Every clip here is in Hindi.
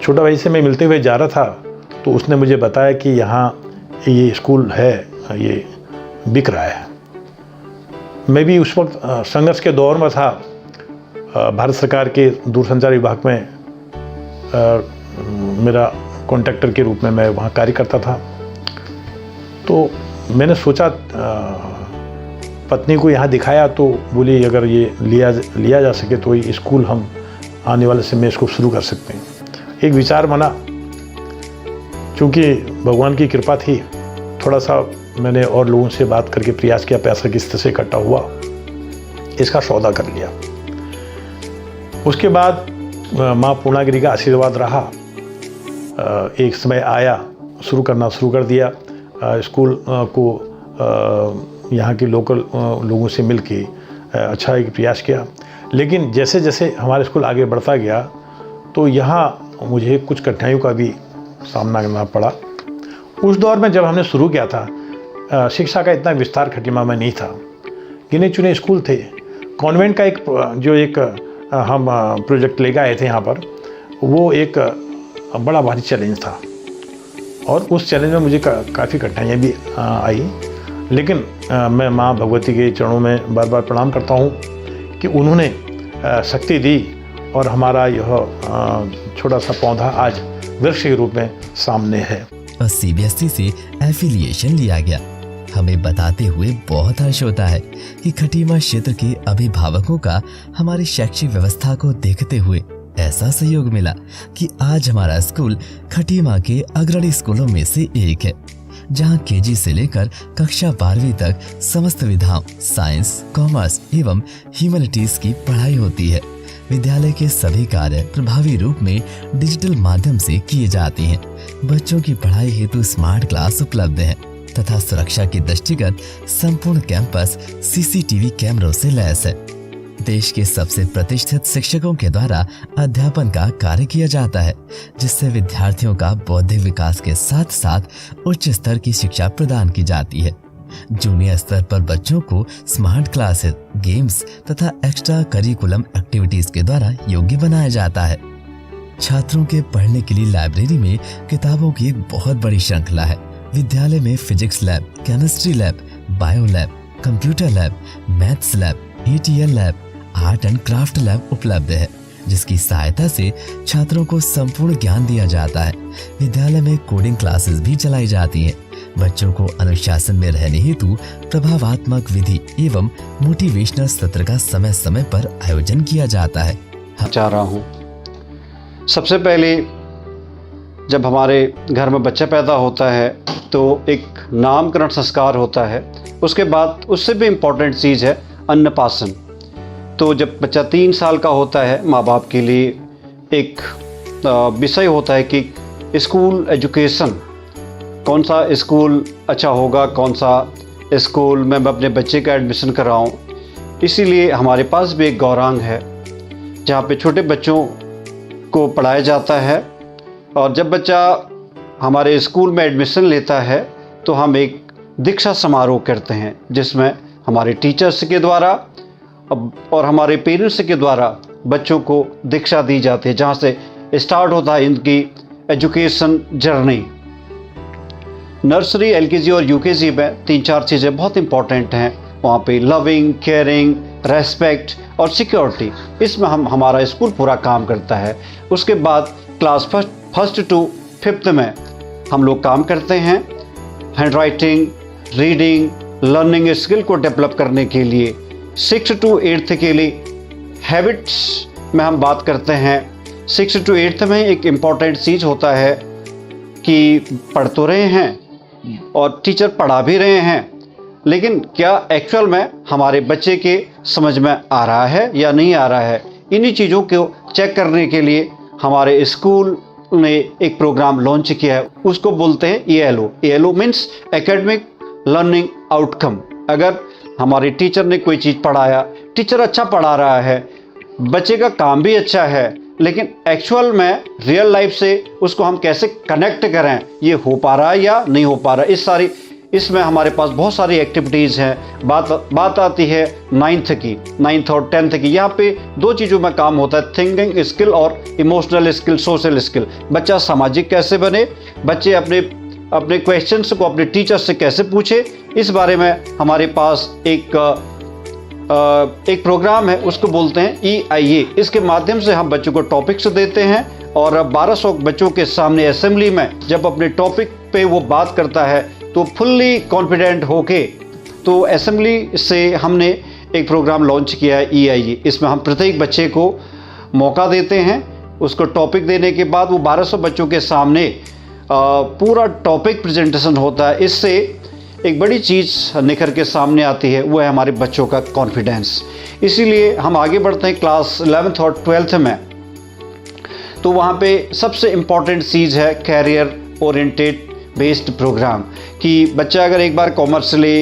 छोटा भाई से मैं मिलते हुए जा रहा था तो उसने मुझे बताया कि यहाँ ये स्कूल है, ये बिक रहा है। मैं भी उस वक्त संघर्ष के दौर में था। भारत सरकार के दूरसंचार विभाग में मेरा कॉन्ट्रैक्टर के रूप में मैं वहाँ कार्य करता था। तो मैंने सोचा, पत्नी को यहाँ दिखाया तो बोली अगर ये लिया जा सके तो ये स्कूल हम आने वाले समय में इसको शुरू कर सकते हैं। एक विचार बना, चूँकि भगवान की कृपा थी, थोड़ा सा मैंने और लोगों से बात करके प्रयास किया, पैसा किस तरह से इकट्ठा हुआ, इसका सौदा कर लिया। उसके बाद माँ पूर्णागिरी का आशीर्वाद रहा। एक समय आया, शुरू कर दिया। स्कूल को यहाँ के लोकल लोगों से मिल के अच्छा एक प्रयास किया। लेकिन जैसे जैसे हमारा स्कूल आगे बढ़ता गया तो यहाँ मुझे कुछ कठिनाइयों का भी सामना करना पड़ा। उस दौर में जब हमने शुरू किया था, शिक्षा का इतना विस्तार खटीमा में नहीं था, गिने चुने स्कूल थे। कॉन्वेंट का एक हम प्रोजेक्ट लेकर आए थे यहाँ पर, वो एक बड़ा भारी चैलेंज था और उस चैलेंज में मुझे काफ़ी कठिनाइयाँ भी आई। लेकिन मैं माँ भगवती के चरणों में बार बार प्रणाम करता हूँ कि उन्होंने शक्ति दी और हमारा यह छोटा सा पौधा आज वृक्ष के रूप में सामने है। और सीबीएसई से एफिलिएशन लिया गया। हमें बताते हुए बहुत हर्ष होता है कि खटीमा क्षेत्र के अभिभावकों का हमारी शैक्षिक व्यवस्था को देखते हुए ऐसा सहयोग मिला कि आज हमारा स्कूल खटीमा के अग्रणी स्कूलों में से एक है, जहां केजी से लेकर कक्षा 12वीं तक समस्त विधाओं साइंस, कॉमर्स एवं ह्यूमैनिटीज की पढ़ाई होती है। विद्यालय के सभी कार्य प्रभावी रूप में डिजिटल माध्यम से किए जाते हैं। बच्चों की पढ़ाई हेतु स्मार्ट क्लास उपलब्ध है तथा सुरक्षा के दृष्टिगत संपूर्ण कैंपस सीसीटीवी कैमरों से लैस है। देश के सबसे प्रतिष्ठित शिक्षकों के द्वारा अध्यापन का कार्य किया जाता है, जिससे विद्यार्थियों का बौद्धिक विकास के साथ साथ उच्च स्तर की शिक्षा प्रदान की जाती है। जूनियर स्तर पर बच्चों को स्मार्ट क्लासेस, गेम्स तथा एक्स्ट्रा करिकुलम एक्टिविटीज के द्वारा योग्य बनाया जाता है। छात्रों के पढ़ने के लिए लाइब्रेरी में किताबों की एक बहुत बड़ी श्रृंखला है। विद्यालय में physics lab, chemistry lab, bio lab, computer lab, maths lab, ETL lab, art and craft lab उपलब्ध है, जिसकी सहायता से छात्रों को संपूर्ण ज्ञान दिया जाता है। विद्यालय में कोडिंग क्लासेस भी चलाई जाती हैं। बच्चों को अनुशासन में रहने हेतु प्रभावात्मक विधि एवं मोटिवेशनल सत्र का समय समय पर आयोजन किया जाता है। चाह रहा हूँ, सबसे पहले जब हमारे घर में बच्चा पैदा होता है तो एक नामकरण संस्कार होता है। उसके बाद उससे भी इम्पोर्टेंट चीज़ है अन्नप्राशन। तो जब बच्चा 3 साल का होता है, माँ बाप के लिए एक विषय होता है कि स्कूल एजुकेशन, कौन सा स्कूल अच्छा होगा, कौन सा स्कूल में मैं अपने बच्चे का एडमिशन कराऊं। इसीलिए हमारे पास भी एक गौरांग है जहाँ पे छोटे बच्चों को पढ़ाया जाता है। और जब बच्चा हमारे स्कूल में एडमिशन लेता है तो हम एक दीक्षा समारोह करते हैं, जिसमें हमारे टीचर्स के द्वारा और हमारे पेरेंट्स के द्वारा बच्चों को दीक्षा दी जाती है, जहाँ से स्टार्ट होता है इनकी एजुकेशन जर्नी। नर्सरी, LKG और UKG में 3-4 चीज़ें बहुत इंपॉर्टेंट हैं। वहाँ पे लविंग, केयरिंग, रेस्पेक्ट और सिक्योरिटी, इसमें हमारा स्कूल पूरा काम करता है। उसके बाद क्लास फर्स्ट टू 5th में हम लोग काम करते हैं hand writing, reading, learning skill को डेवलप करने के लिए। 6th to 8th के लिए हैबिट्स में हम बात करते हैं। 6th to 8th में एक इम्पॉर्टेंट चीज़ होता है कि पढ़ तो रहे हैं और टीचर पढ़ा भी रहे हैं, लेकिन क्या एक्चुअल में हमारे बच्चे के समझ में आ रहा है या नहीं आ रहा है। इन्हीं चीज़ों को चेक करने के लिए हमारे स्कूल ने एक प्रोग्राम लॉन्च किया है, उसको बोलते हैं ELO। ELO means academic learning outcome. अगर हमारे टीचर ने कोई चीज़ पढ़ाया, टीचर अच्छा पढ़ा रहा है, बच्चे का काम भी अच्छा है, लेकिन एक्चुअल में रियल लाइफ से उसको हम कैसे कनेक्ट करें, ये हो पा रहा है या नहीं हो पा रहा है, इस सारी इसमें हमारे पास बहुत सारी एक्टिविटीज़ हैं। बात आती है 9th की, 9th और 10th की। यहाँ पे दो चीज़ों में काम होता है, थिंकिंग स्किल और इमोशनल स्किल, सोशल स्किल। बच्चा सामाजिक कैसे बने, बच्चे अपने क्वेश्चंस को अपने टीचर से कैसे पूछे, इस बारे में हमारे पास एक प्रोग्राम है, उसको बोलते हैं EIA। इसके माध्यम से हम बच्चों को टॉपिक्स देते हैं और 1200 बच्चों के सामने असेंबली में जब अपने टॉपिक पे वो बात करता है तो फुल्ली कॉन्फिडेंट होके, तो असेंबली से हमने एक प्रोग्राम लॉन्च किया है EIA। इसमें हम प्रत्येक बच्चे को मौका देते हैं, उसको टॉपिक देने के बाद वो 1200 बच्चों के सामने पूरा टॉपिक प्रेजेंटेशन होता है। इससे एक बड़ी चीज़ निखर के सामने आती है, वो है हमारे बच्चों का कॉन्फिडेंस। इसीलिए हम आगे बढ़ते हैं क्लास 11th और 12th में। तो वहाँ पे सबसे इम्पॉर्टेंट चीज़ है कैरियर ओरिएंटेड बेस्ड प्रोग्राम, कि बच्चा अगर एक बार कॉमर्स ले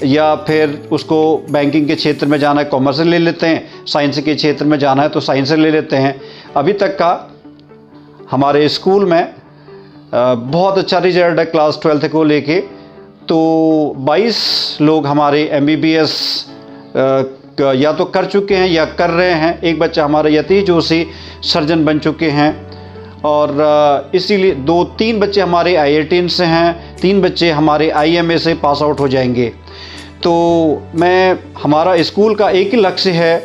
या फिर उसको बैंकिंग के क्षेत्र में जाना है, कॉमर्स ले लेते हैं, साइंस के क्षेत्र में जाना है तो साइंस ले लेते हैं। अभी तक का हमारे स्कूल में बहुत अच्छा रिजल्ट है क्लास 12th को लेके। तो 22 लोग हमारे MBBS या तो कर चुके हैं या कर रहे हैं। एक बच्चा हमारा यतीश जोशी सर्जन बन चुके हैं, और इसीलिए 2-3 बच्चे हमारे IITian से हैं, 3 बच्चे हमारे IMA से पास आउट हो जाएंगे। तो हमारा स्कूल का एक ही लक्ष्य है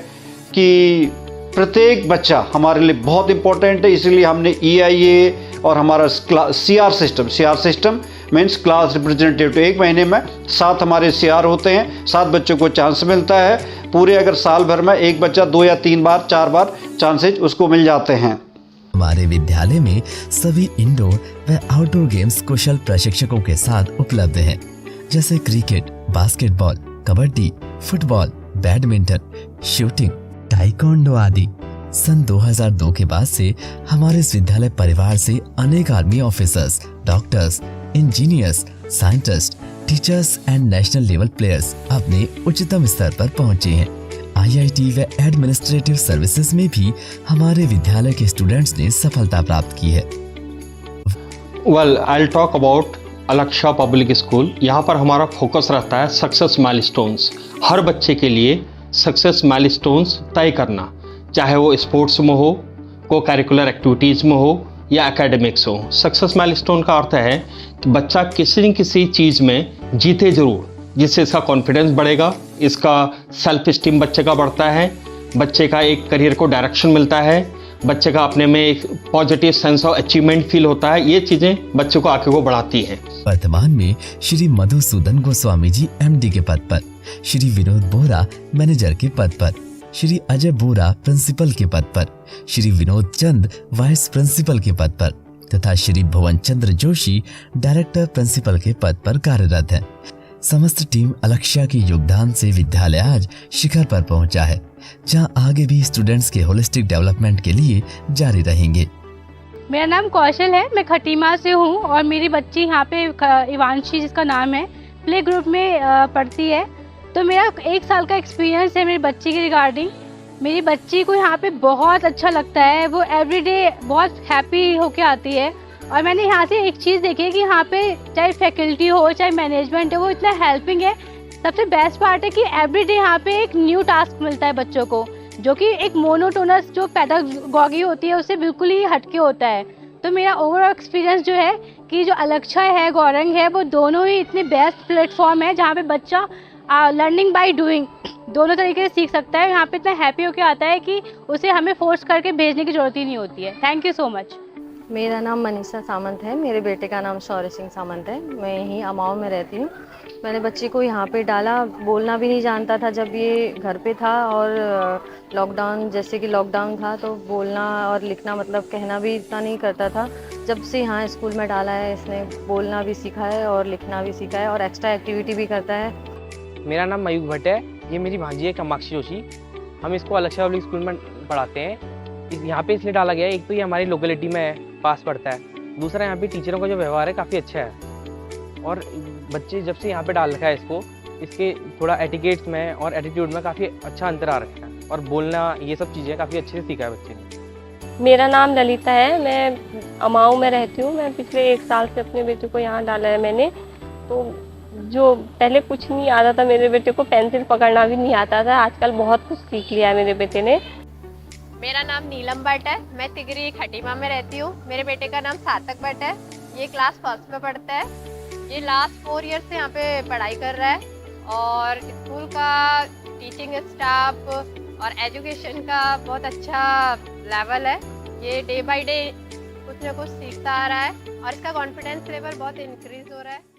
कि प्रत्येक बच्चा हमारे लिए बहुत इम्पोर्टेंट है। इसीलिए हमने EIA और हमारा CR system means class representative, 1 महीने में 7 हमारे CR होते हैं, 7 बच्चों को चांस मिलता है। पूरे अगर साल भर में एक बच्चा 2 या 3 बार 4 बार चांसेज उसको मिल जाते हैं। हमारे विद्यालय में सभी इंडोर व आउटडोर गेम्स कुशल प्रशिक्षकों के साथ उपलब्ध हैं, जैसे cricket, basketball, kabaddi, football, badminton, shooting, taekwondo आदि। सन 2002 के बाद से हमारे इस विद्यालय परिवार से अनेक army officers, doctors, engineers, scientist, teachers and national level players अपने उच्चतम स्तर पर पहुंचे हैं। IIT व एडमिनिस्ट्रेटिव सर्विसेज में भी हमारे विद्यालय के स्टूडेंट्स ने सफलता प्राप्त की है। Well, I will talk about Alaksha public school. यहाँ पर हमारा फोकस रहता है सक्सेस माइलस्टोन्स। हर बच्चे के लिए सक्सेस माइलस्टोन्स तय करना, चाहे वो स्पोर्ट्स में हो, को करिकुलर एक्टिविटीज़ में हो या एकेडमिक्स हो। सक्सेस माइलस्टोन का अर्थ है कि बच्चा किसी न किसी चीज़ में जीते ज़रूर, जिससे इसका कॉन्फिडेंस बढ़ेगा, इसका सेल्फ स्टीम बच्चे का बढ़ता है, बच्चे का एक करियर को डायरेक्शन मिलता है, बच्चे का अपने में एक positive sense of achievement feel होता है। ये चीज़ें बच्चे को आगे को बढ़ाती हैं। वर्तमान में श्री मधुसूदन गोस्वामी जी MD के पद पर, श्री विनोद बोरा मैनेजर के पद पर, श्री अजय बोरा प्रिंसिपल के पद पर, श्री विनोद चंद वाइस प्रिंसिपल के पद पर तथा श्री भुवन चंद्र जोशी डायरेक्टर प्रिंसिपल के पद पर कार्यरत है। समस्त टीम अलक्षा के योगदान से विद्यालय आज शिखर पर पहुंचा है, जहां आगे भी स्टूडेंट्स के होलिस्टिक डेवलपमेंट के लिए जारी रहेंगे। मेरा नाम कौशल है, मैं खटीमा से हूँ और मेरी बच्ची यहाँ पे इवांशी जिसका नाम है, प्ले ग्रुप में पढ़ती है। तो मेरा 1 साल का एक्सपीरियंस है मेरी बच्ची के रिगार्डिंग। मेरी बच्ची को यहाँ पे बहुत अच्छा लगता है, वो एवरीडे बहुत हैप्पी होके आती है। और मैंने यहाँ से एक चीज़ देखी है कि यहाँ पे चाहे फैकल्टी हो चाहे मैनेजमेंट है, वो इतना हेल्पिंग है। सबसे बेस्ट पार्ट है कि एवरीडे यहाँ पे एक न्यू टास्क मिलता है बच्चों को, जो कि एक मोनोटोनस जो पेडागॉजी होती है उससे बिल्कुल ही हटके होता है। तो मेरा ओवरऑल एक्सपीरियंस जो है कि जो अलक्षा है, गौरंग है, वो दोनों ही इतने बेस्ट प्लेटफॉर्म है जहाँ पे बच्चा लर्निंग बाय डूइंग दोनों तरीके से सीख सकता है। यहाँ पे इतना हैप्पी होके आता है कि उसे हमें फोर्स करके भेजने की जरूरत ही नहीं होती है। Thank you so much. मेरा नाम मनीषा सामंत है, मेरे बेटे का नाम शौर्य सिंह सामंत है। मैं यहीं अमाओ में रहती हूँ। मैंने बच्ची को यहाँ पे डाला, बोलना भी नहीं जानता था जब ये घर पे था, और लॉकडाउन जैसे कि लॉकडाउन था तो बोलना और लिखना मतलब कहना भी इतना नहीं करता था। जब से यहाँ स्कूल में डाला है इसने बोलना भी सीखा है और लिखना भी सीखा है और एक्स्ट्रा एक्टिविटी भी करता है। मेरा नाम मयूख भट्ट है, ये मेरी भांजी है कामाक्षी जोशी। हम इसको अलक्षा पब्लिक स्कूल में पढ़ाते हैं। यहाँ पे इसलिए डाला गया है, एक तो ये हमारी लोकेलिटी में पास पड़ता है, दूसरा यहाँ पे टीचरों का जो व्यवहार है काफ़ी अच्छा है। और बच्चे जब से यहाँ पे डाल रखा है इसको, इसके थोड़ा एटिकेट्स में और एटीट्यूड में काफ़ी अच्छा अंतर आ रखा है, और बोलना ये सब चीज़ें काफ़ी अच्छे से सीखा है बच्चे ने। मेरा नाम ललिता है, मैं अमाओ में रहती हूँ। मैं पिछले 1 साल से अपने बेटे को यहाँ डाला है मैंने। तो जो पहले कुछ नहीं आता था, मेरे बेटे को पेंसिल पकड़ना भी नहीं आता था, आजकल बहुत कुछ सीख लिया है मेरे बेटे ने। मेरा नाम नीलम भट्ट है, मैं तिगरी खटीमा में रहती हूँ। मेरे बेटे का नाम सार्थक भट्ट है, ये क्लास 1st में पढ़ता है। ये लास्ट 4 ईयर से यहाँ पे पढ़ाई कर रहा है और स्कूल का टीचिंग स्टाफ और एजुकेशन का बहुत अच्छा लेवल है। ये डे बाय डे कुछ ना कुछ सीखता आ रहा है और इसका कॉन्फिडेंस लेवल बहुत इंक्रीज हो रहा है।